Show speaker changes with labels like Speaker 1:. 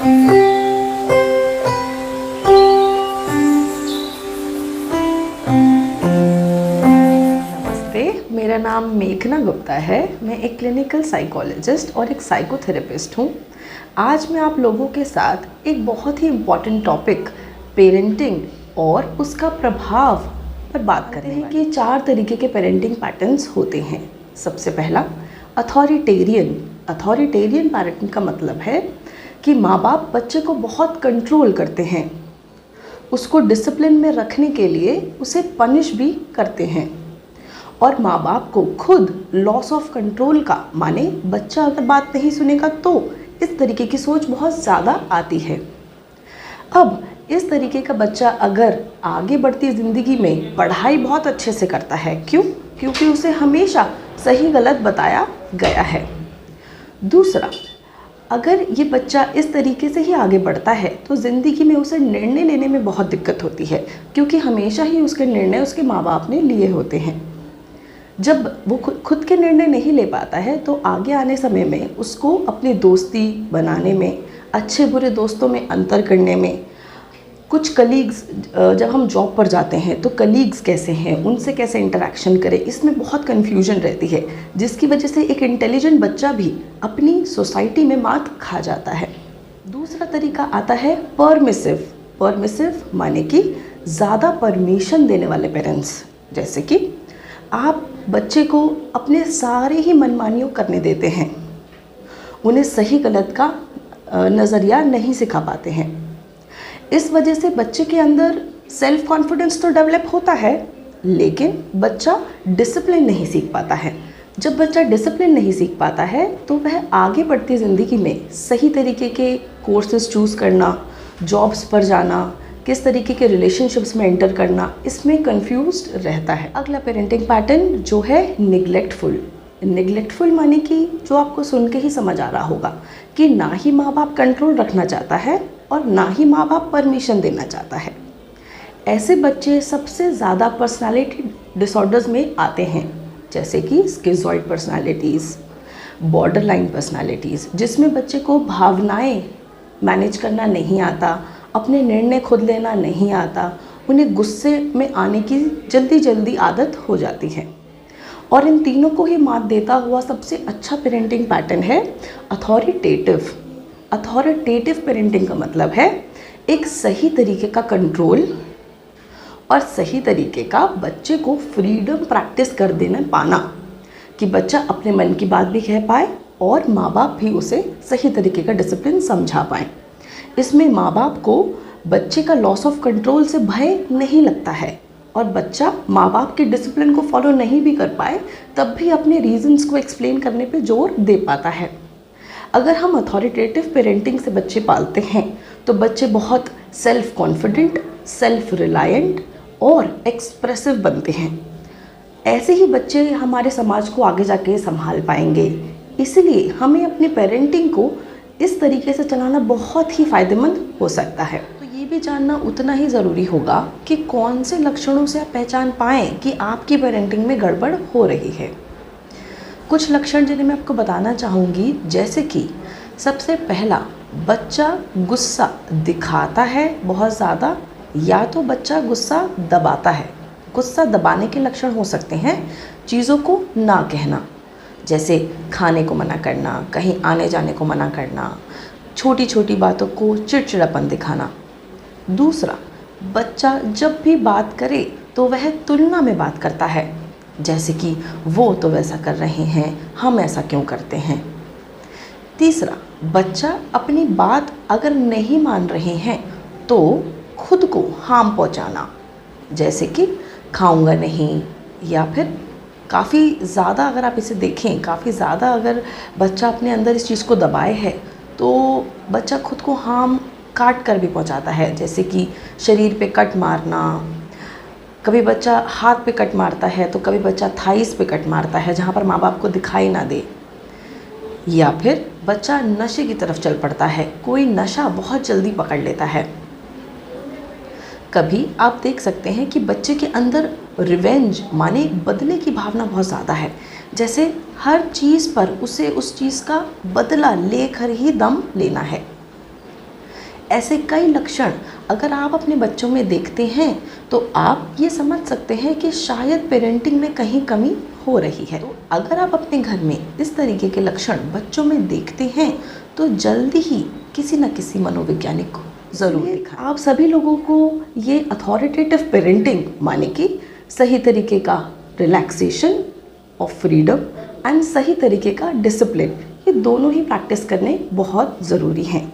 Speaker 1: मेरा नाम मेघना गुप्ता है। मैं एक क्लिनिकल साइकोलॉजिस्ट और एक साइकोथेरेपिस्ट हूँ। आज मैं आप लोगों के साथ एक बहुत ही इम्पॉर्टेंट टॉपिक पेरेंटिंग और उसका प्रभाव पर बात करते हैं कि 4 तरीके के पेरेंटिंग पैटर्न्स होते हैं। सबसे पहला अथॉरिटेरियन पेरेंटिंग का मतलब है कि माँ बाप बच्चे को बहुत कंट्रोल करते हैं, उसको डिसिप्लिन में रखने के लिए उसे पनिश भी करते हैं और माँ बाप को खुद लॉस ऑफ कंट्रोल का, माने बच्चा अगर बात नहीं सुनेगा तो इस तरीके की सोच बहुत ज़्यादा आती है। अब इस तरीके का बच्चा अगर आगे बढ़ती ज़िंदगी में पढ़ाई बहुत अच्छे से करता है, क्यों? क्योंकि उसे हमेशा सही गलत बताया गया है। दूसरा, अगर ये बच्चा इस तरीके से ही आगे बढ़ता है तो ज़िंदगी में उसे निर्णय लेने में बहुत दिक्कत होती है, क्योंकि हमेशा ही उसके निर्णय उसके माँ बाप ने लिए होते हैं। जब वो खुद के निर्णय नहीं ले पाता है तो आगे आने समय में उसको अपनी दोस्ती बनाने में, अच्छे बुरे दोस्तों में अंतर करने में, कुछ कलीग्स, जब हम जॉब पर जाते हैं तो कलीग्स कैसे हैं, उनसे कैसे इंटरेक्शन करें, इसमें बहुत कन्फ्यूजन रहती है, जिसकी वजह से एक इंटेलिजेंट बच्चा भी अपनी सोसाइटी में मात खा जाता है। दूसरा तरीका आता है परमिसिव माने कि ज़्यादा परमिशन देने वाले पेरेंट्स। जैसे कि आप बच्चे को अपने सारे ही मनमानियों करने देते हैं, उन्हें सही गलत का नज़रिया नहीं सिखा पाते हैं। इस वजह से बच्चे के अंदर सेल्फ कॉन्फिडेंस तो डेवलप होता है, लेकिन बच्चा डिसिप्लिन नहीं सीख पाता है। जब बच्चा डिसिप्लिन नहीं सीख पाता है तो वह आगे बढ़ती ज़िंदगी में सही तरीके के कोर्सेज चूज़ करना, जॉब्स पर जाना, किस तरीके के रिलेशनशिप्स में एंटर करना, इसमें कंफ्यूज्ड रहता है। अगला पेरेंटिंग पैटर्न जो है निगलेक्टफुल माने कि जो आपको सुन के ही समझ आ रहा होगा कि ना ही माँ बाप कंट्रोल रखना चाहता है और ना ही माँ बाप परमिशन देना चाहता है। ऐसे बच्चे सबसे ज़्यादा पर्सनालिटी डिसऑर्डर्स में आते हैं, जैसे कि स्किज़ॉइड पर्सनालिटीज़, बॉर्डरलाइन पर्सनालिटीज़, जिसमें बच्चे को भावनाएं मैनेज करना नहीं आता, अपने निर्णय खुद लेना नहीं आता, उन्हें गुस्से में आने की जल्दी आदत हो जाती है। और इन तीनों को ही मात देता हुआ सबसे अच्छा पेरेंटिंग पैटर्न है अथॉरिटेटिव पेरेंटिंग का मतलब है एक सही तरीके का कंट्रोल और सही तरीके का बच्चे को फ्रीडम प्रैक्टिस कर देना पाना, कि बच्चा अपने मन की बात भी कह पाए और माँ बाप भी उसे सही तरीके का डिसिप्लिन समझा पाएँ। इसमें माँ बाप को बच्चे का लॉस ऑफ कंट्रोल से भय नहीं लगता है और बच्चा माँ बाप के डिसिप्लिन को फॉलो नहीं भी कर पाए तब भी अपने रीजंस को एक्सप्लेन करने पे जोर दे पाता है। अगर हम अथॉरिटेटिव पेरेंटिंग से बच्चे पालते हैं तो बच्चे बहुत सेल्फ कॉन्फिडेंट, सेल्फ रिलायंट और एक्सप्रेसिव बनते हैं। ऐसे ही बच्चे हमारे समाज को आगे जाके संभाल पाएंगे। इसलिए हमें अपनी पेरेंटिंग को इस तरीके से चलाना बहुत ही फ़ायदेमंद हो सकता है। तो ये भी जानना उतना ही ज़रूरी होगा कि कौन से लक्षणों से आप पहचान पाएँ कि आपकी पेरेंटिंग में गड़बड़ हो रही है। कुछ लक्षण जिन्हें मैं आपको बताना चाहूँगी, जैसे कि सबसे पहला, बच्चा गुस्सा दिखाता है बहुत ज़्यादा, या तो बच्चा गुस्सा दबाता है। गुस्सा दबाने के लक्षण हो सकते हैं चीज़ों को ना कहना, जैसे खाने को मना करना, कहीं आने जाने को मना करना, छोटी छोटी बातों को चिड़चिड़ापन दिखाना। दूसरा, बच्चा जब भी बात करे तो वह तुलना में बात करता है, जैसे कि वो तो वैसा कर रहे हैं, हम ऐसा क्यों करते हैं। तीसरा, बच्चा अपनी बात अगर नहीं मान रहे हैं तो खुद को हार्म पहुंचाना, जैसे कि खाऊंगा नहीं, या फिर काफ़ी ज़्यादा अगर आप इसे देखें, काफ़ी ज़्यादा अगर बच्चा अपने अंदर इस चीज़ को दबाए है तो बच्चा खुद को हार्म काट कर भी पहुंचाता है, जैसे कि शरीर पे कट मारना। कभी बच्चा हाथ पे कट मारता है तो कभी बच्चा थाइस पे कट मारता है जहाँ पर माँ बाप को दिखाई ना दे। या फिर बच्चा नशे की तरफ चल पड़ता है, कोई नशा बहुत जल्दी पकड़ लेता है। कभी आप देख सकते हैं कि बच्चे के अंदर रिवेंज माने बदले की भावना बहुत ज़्यादा है, जैसे हर चीज़ पर उसे उस चीज़ का बदला लेकर ही दम लेना है। ऐसे कई लक्षण अगर आप अपने बच्चों में देखते हैं तो आप ये समझ सकते हैं कि शायद पेरेंटिंग में कहीं कमी हो रही है। तो अगर आप अपने घर में इस तरीके के लक्षण बच्चों में देखते हैं तो जल्दी ही किसी न किसी मनोवैज्ञानिक को ज़रूर दिखाएं। आप सभी लोगों को ये अथॉरिटेटिव पेरेंटिंग माने कि सही तरीके का रिलैक्सेशन और फ्रीडम एंड सही तरीके का डिसिप्लिन, ये दोनों ही प्रैक्टिस करने बहुत ज़रूरी हैं।